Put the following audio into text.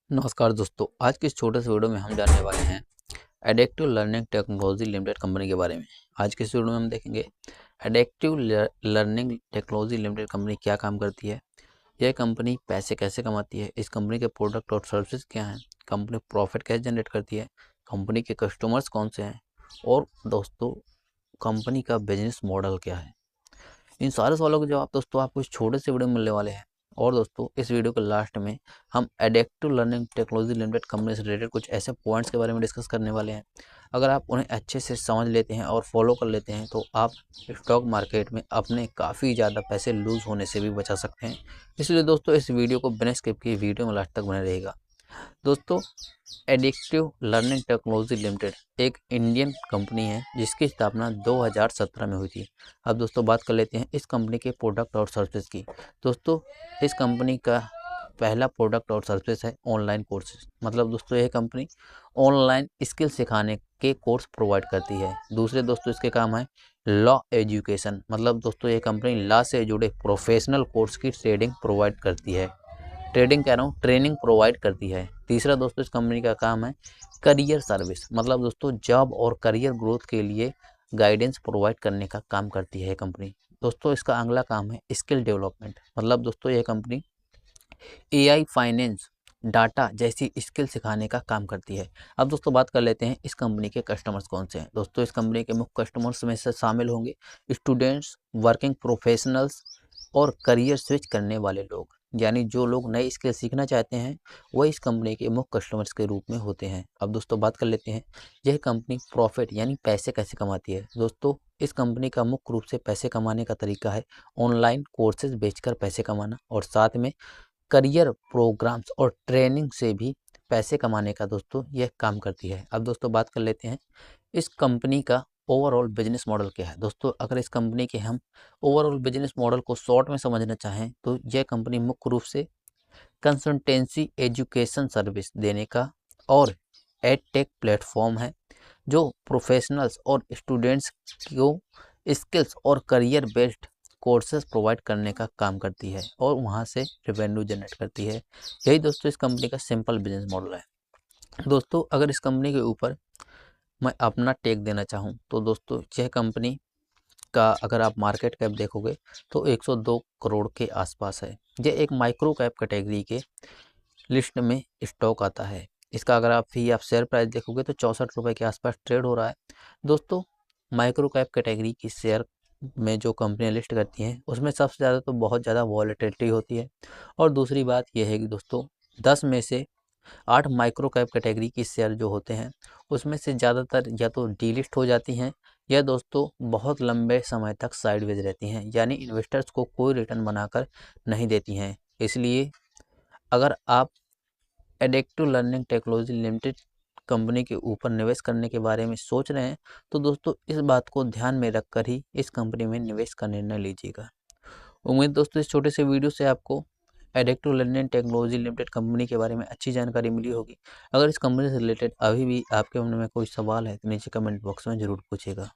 नमस्कार दोस्तों, आज के इस छोटे से वीडियो में हम जानने वाले हैं addictive learning technology limited company के बारे में। आज के इस वीडियो में हम देखेंगे addictive learning technology limited company क्या काम करती है, यह कंपनी पैसे कैसे कमाती है, इस कंपनी के प्रोडक्ट और सर्विसेज क्या हैं, कंपनी प्रॉफिट कैसे जनरेट करती है, कंपनी के कस्टमर्स कौन से हैं और दोस्तों कंपनी का बिजनेस मॉडल क्या है। इन सारे सवालों के जवाब दोस्तों आपको इस छोटे से वीडियो में मिलने वाले हैं। और दोस्तों इस वीडियो के लास्ट में हम addictive learning technology limited company से रिलेटेड कुछ ऐसे पॉइंट्स के बारे में डिस्कस करने वाले हैं। अगर आप उन्हें अच्छे से समझ लेते हैं और फॉलो कर लेते हैं तो आप स्टॉक मार्केट में अपने काफ़ी ज़्यादा पैसे लूज़ होने से भी बचा सकते हैं। इसलिए दोस्तों इस वीडियो को बिना स्किप किए वीडियो में लास्ट तक बने रहेगा। दोस्तों एडिक्टिव लर्निंग टेक्नोलॉजी लिमिटेड एक इंडियन कंपनी है जिसकी स्थापना 2017 में हुई थी। अब दोस्तों बात कर लेते हैं इस कंपनी के प्रोडक्ट और सर्विसेज की। दोस्तों इस कंपनी का पहला प्रोडक्ट और सर्विस है ऑनलाइन कोर्सेज। मतलब दोस्तों यह कंपनी ऑनलाइन स्किल सिखाने के कोर्स प्रोवाइड करती है। दूसरे दोस्तों इसके काम है लॉ एजुकेशन। मतलब दोस्तों ये कंपनी लॉ से जुड़े प्रोफेशनल कोर्स की ट्रेनिंग प्रोवाइड करती है। तीसरा दोस्तों इस कंपनी का काम है करियर सर्विस। मतलब दोस्तों जॉब और करियर ग्रोथ के लिए गाइडेंस प्रोवाइड करने का काम करती है कंपनी। दोस्तों इसका अगला काम है स्किल डेवलपमेंट। मतलब दोस्तों यह कंपनी एआई, फाइनेंस, डाटा जैसी स्किल सिखाने का काम करती है। अब दोस्तों बात कर लेते हैं इस कंपनी के कस्टमर्स कौन से हैं। दोस्तों इस कंपनी के मुख्य कस्टमर्स में से शामिल होंगे स्टूडेंट्स, वर्किंग प्रोफेशनल्स और करियर स्विच करने वाले लोग। यानी जो लोग नई स्किल सीखना चाहते हैं वह इस कंपनी के मुख्य कस्टमर्स के रूप में होते हैं। अब दोस्तों बात कर लेते हैं यह कंपनी प्रॉफिट यानी पैसे कैसे कमाती है। दोस्तों इस कंपनी का मुख्य रूप से पैसे कमाने का तरीका है ऑनलाइन कोर्सेज बेचकर पैसे कमाना और साथ में करियर प्रोग्राम्स और ट्रेनिंग से भी पैसे कमाने का दोस्तों यह काम करती है। अब दोस्तों बात कर लेते हैं इस कंपनी का ओवरऑल बिजनेस मॉडल क्या है। दोस्तों अगर इस कंपनी के हम ओवरऑल बिजनेस मॉडल को शॉर्ट में समझना चाहें तो यह कंपनी मुख्य रूप से कंसल्टेंसी एजुकेशन सर्विस देने का और एडटेक प्लेटफॉर्म है जो प्रोफेशनल्स और स्टूडेंट्स को स्किल्स और करियर बेस्ड कोर्सेज प्रोवाइड करने का काम करती है और वहां से रेवेन्यू जनरेट करती है। यही दोस्तों इस कंपनी का सिंपल बिजनेस मॉडल है। दोस्तों अगर इस कंपनी के ऊपर मैं अपना टेक देना चाहूँ तो दोस्तों यह कंपनी का अगर आप मार्केट कैप देखोगे तो 102 करोड़ के आसपास है। यह एक माइक्रो कैप कैटेगरी के लिस्ट में स्टॉक आता है। इसका अगर आप शेयर प्राइस देखोगे तो 64 रुपये के आसपास ट्रेड हो रहा है। दोस्तों माइक्रो कैप कैटेगरी की शेयर में जो कंपनियां लिस्ट करती हैं उसमें सबसे ज़्यादा तो बहुत ज़्यादा वॉलेटिलिटी होती है। और दूसरी बात यह है कि दोस्तों 10 में से 8 माइक्रो कैप कैटेगरी की शेयर जो होते हैं उसमें से ज़्यादातर या तो डीलिस्ट हो जाती हैं या दोस्तों बहुत लंबे समय तक साइडवेज रहती हैं, यानी इन्वेस्टर्स को कोई रिटर्न बनाकर नहीं देती हैं। इसलिए अगर आप addictive learning technology limited company के ऊपर निवेश करने के बारे में सोच रहे हैं तो दोस्तों इस बात को ध्यान में रखकर ही इस कंपनी में निवेश का निर्णय लीजिएगा। उम्मीद दोस्तों इस छोटे से वीडियो से आपको addictive learning technology limited company के बारे में अच्छी जानकारी मिली होगी। अगर इस कंपनी से रिलेटेड अभी भी आपके मन में कोई सवाल है तो नीचे कमेंट बॉक्स में ज़रूर पूछिएगा।